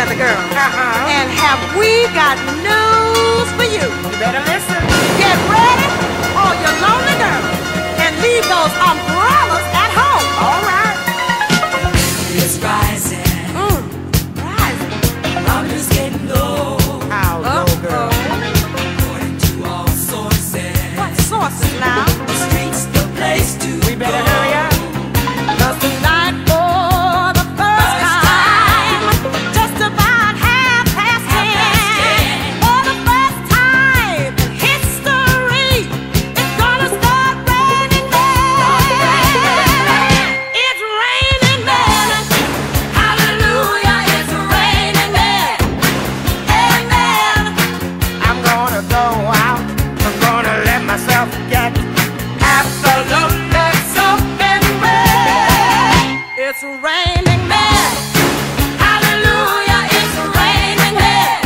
weather girl. And have we got news for you? You better listen. Get ready, all you lonely girls, and leave those umbrellas at home. All right. It's rising. Rising. Thermometer's getting low. How low, girl? According to all sources. What sources now? The street's the place to We better go. hurry up. 'Cause tonight for the first time, just about 10:30, for the first time in history, it's gonna start raining men. It's raining men. Hallelujah, it's raining men. Amen. I'm gonna go out. I'm gonna let myself get absolutely soaking wet. It's raining men. Hallelujah, it's raining men.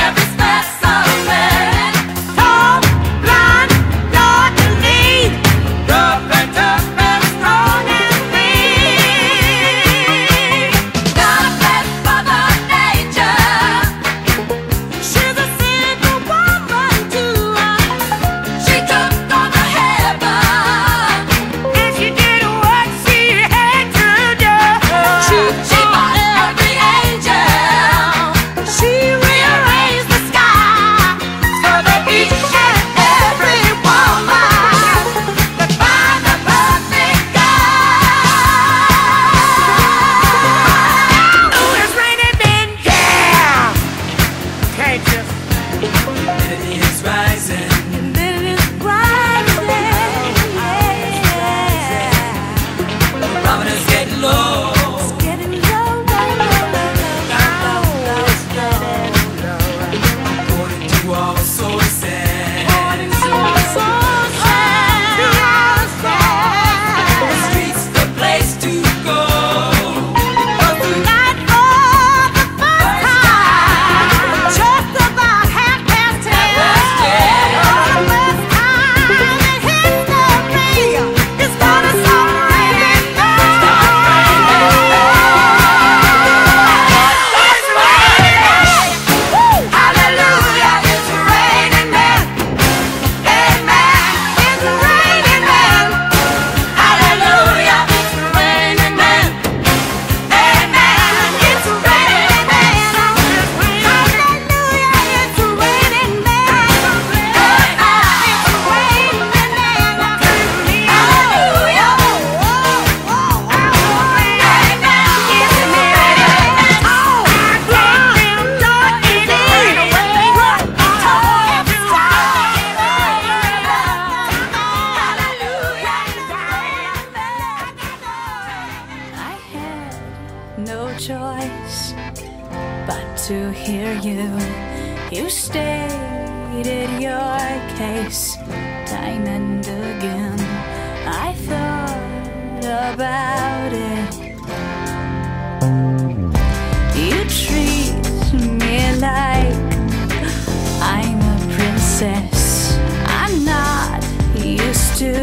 Every specimen, tall, blind, dark and neat, rough and tough and strong and weak. Not a best mother nature. She's a single woman too. She took on the heaven, and she did what she had to do. She bought every angel. She rearranged the sky so that each and every woman could find the perfect guy. Oh, it's raining men, yeah. Can't you? Humidity is rising. And then it's rising, yeah. Thermometer's getting low. Getting low, According to all sources. The street's the place to go. Tonight for the first time, just about 10:30, for the first time in history, it's gonna start raining men. It's raining. Hallelujah, it's raining men. Amen. It's raining men. Hallelujah, it's raining men. Amen. It's raining men. Hallelujah, it's raining men. It's raining men. Hallelujah. I had no choice but to hear you. You stated your case time and again. I thought about it. You treat me like I'm a princess. I'm not used to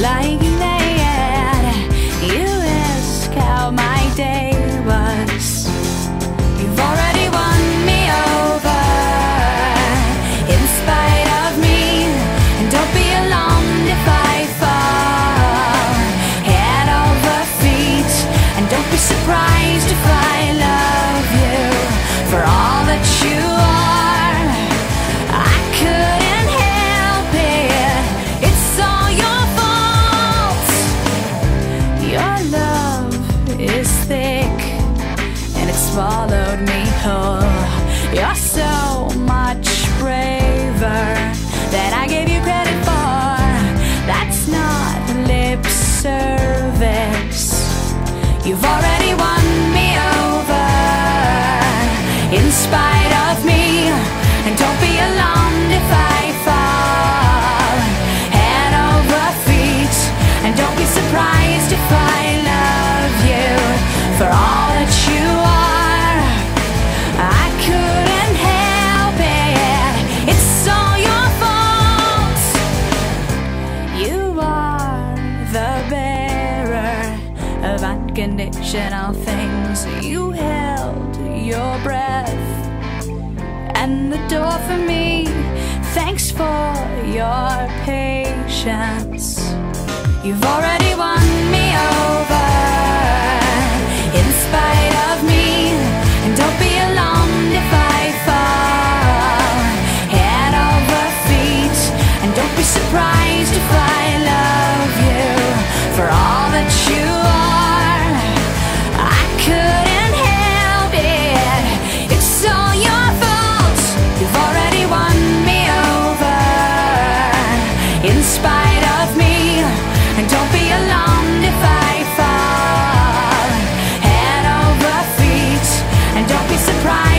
like that. You ask how my day was. You've already won me over in spite of me. And don't be alarmed if I fall head over feet. And don't be surprised if I love you for all that you are. I couldn't help it. It's all your fault. Your love is thick and it swallowed me whole. You're so much braver than I gave you credit for. That's not lip service. You've already won me over in spite of me. And don't be alarmed if I fall head over feet. And don't be surprised if I love you for all that you are. I couldn't help it. It's all your fault. You are the bearer of unconditional things. You held your breath and the door for me. Thanks for your patience. You've already won me over in spite of me, and don't be alarmed if I fall head over feet, and don't be surprised if I love you for all that you are. I couldn't help it, it's all your fault. You've already won me over in spite of me, and don't be alarmed if I fall head over feet, and don't be surprised